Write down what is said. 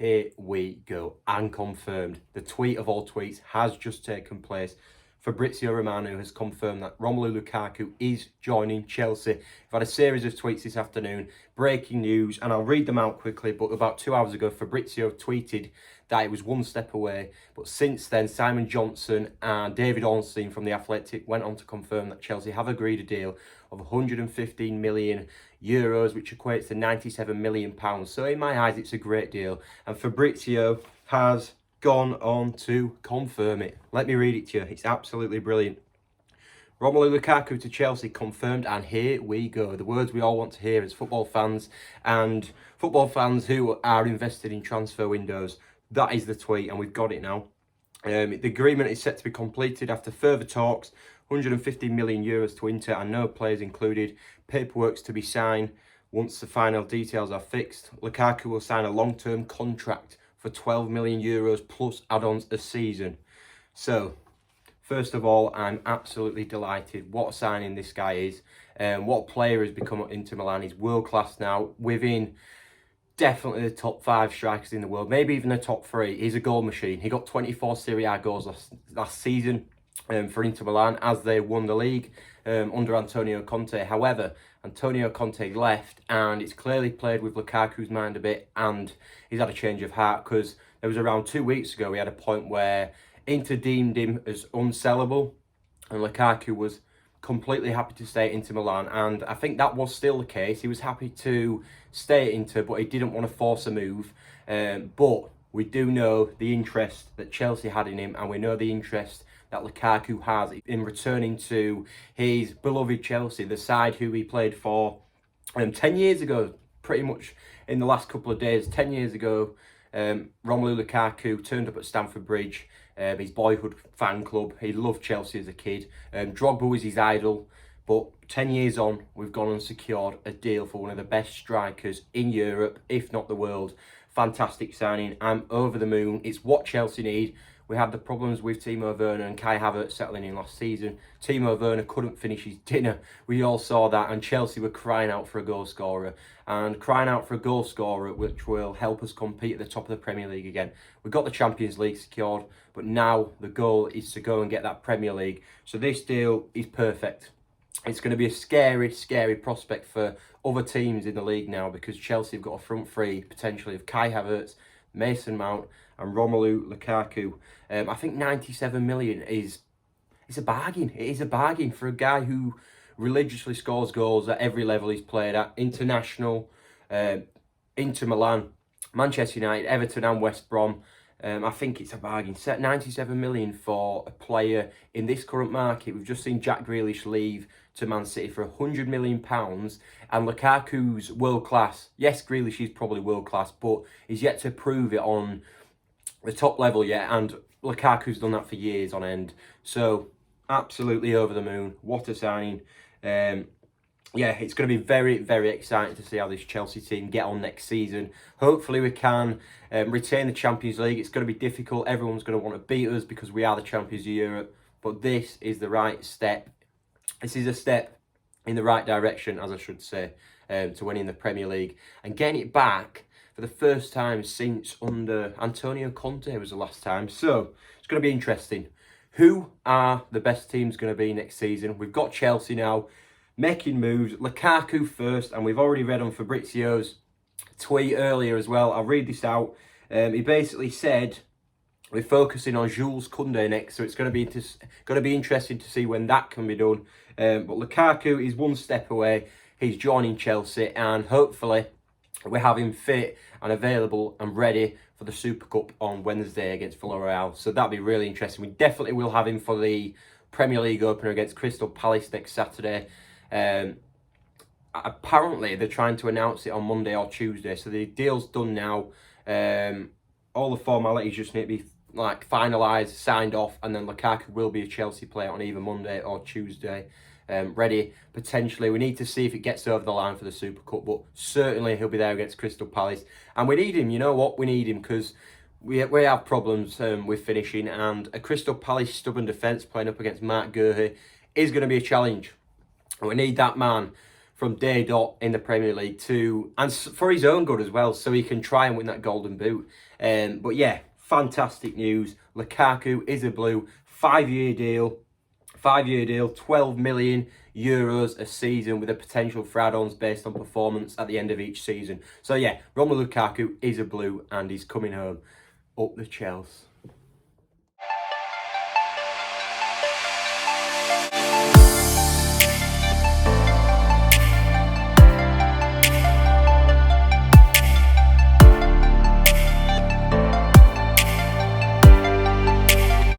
here we go. And confirmed. The tweet of all tweets has just taken place. Fabrizio Romano has confirmed that Romelu Lukaku is joining Chelsea. We've had a series of tweets this afternoon, breaking news, and I'll read them out quickly. But about 2 hours ago, Fabrizio tweeted that it was one step away. But since then, Simon Johnson and David Ornstein from The Athletic went on to confirm that Chelsea have agreed a deal of 115 million euros, which equates to 97 million pounds. So in my eyes, it's a great deal. And Fabrizio has gone on to confirm it. Let me read it to you. It's absolutely brilliant. Romelu Lukaku to Chelsea confirmed, and here we go. The words we all want to hear as football fans and football fans who are invested in transfer windows. That is the tweet, and we've got it now. The agreement is set to be completed after further talks. 150 million euros to Inter and no players included. Paperwork's to be signed once the final details are fixed. Lukaku will sign a long-term contract for 12 million euros plus add-ons a season. So, first of all, I'm absolutely delighted. What a signing this guy is. What a player has become at Inter Milan. He's world-class now, within definitely the top 5 strikers in the world, maybe even the top 3. He's a goal machine. He got 24 Serie A goals last season for Inter Milan as they won the league under Antonio Conte. However, Antonio Conte left, and it's clearly played with Lukaku's mind a bit, and he's had a change of heart, because there was around 2 weeks ago we had a point where Inter deemed him as unsellable, and Lukaku was completely happy to stay at Inter Milan, and I think that was still the case. He was happy to stay at Inter, but he didn't want to force a move. But we do know the interest that Chelsea had in him, and we know the interest that Lukaku has in returning to his beloved Chelsea, the side who he played for 10 years ago, pretty much in the last couple of days. 10 years ago, Romelu Lukaku turned up at Stamford Bridge, his boyhood fan club. He loved Chelsea as a kid. Drogba was his idol. But 10 years on, we've gone and secured a deal for one of the best strikers in Europe, if not the world. Fantastic signing. I'm over the moon. It's what Chelsea need. We had the problems with Timo Werner and Kai Havertz settling in last season. Timo Werner couldn't finish his dinner. We all saw that, and Chelsea were crying out for a goal scorer. And crying out for a goal scorer which will help us compete at the top of the Premier League again. We got the Champions League secured, but now the goal is to go and get that Premier League. So this deal is perfect. It's going to be a scary, scary prospect for other teams in the league now, because Chelsea have got a front three potentially of Kai Havertz, Mason Mount and Romelu Lukaku. I think 97 million is a bargain. It is a bargain for a guy who religiously scores goals at every level he's played at. International, Inter Milan, Manchester United, Everton and West Brom. I think it's a bargain. Set 97 million for a player in this current market. We've just seen Jack Grealish leave to Man City for £100 million, and Lukaku's world class. Yes, Grealish is probably world class, but he's yet to prove it on the top level yet, and Lukaku's done that for years on end. So absolutely over the moon. What a signing. Yeah, it's going to be very, very exciting to see how this Chelsea team get on next season. Hopefully we can retain the Champions League. It's going to be difficult. Everyone's going to want to beat us because we are the champions of Europe. But this is the right step. This is a step in the right direction, as I should say, to winning the Premier League. And getting it back for the first time since under Antonio Conte was the last time. So it's going to be interesting. Who are the best teams going to be next season? We've got Chelsea now making moves. Lukaku first, and we've already read on Fabrizio's tweet earlier as well. I'll read this out. He basically said we're focusing on Jules Koundé next, so it's going to be interesting to see when that can be done. But Lukaku is one step away. He's joining Chelsea, and hopefully we have him fit and available and ready for the Super Cup on Wednesday against Villarreal. So that'll be really interesting. We definitely will have him for the Premier League opener against Crystal Palace next Saturday. Apparently they're trying to announce it on Monday or Tuesday, so the deal's done now. All the formalities just need to be finalised, signed off, and then Lukaku will be a Chelsea player on either Monday or Tuesday, ready potentially. We need to see if it gets over the line for the Super Cup, but certainly he'll be there against Crystal Palace, and we need him. You know what, we need him because we have problems with finishing, and a Crystal Palace stubborn defence playing up against Mark Guehi is going to be a challenge. We need that man from day dot in the Premier League and for his own good as well, so he can try and win that Golden Boot. But yeah, fantastic news. Lukaku is a Blue, 5-year deal. 5-year deal, 12 million euros a season with a potential for add-ons based on performance at the end of each season. So yeah, Romelu Lukaku is a Blue and he's coming home. Up the Chelsea.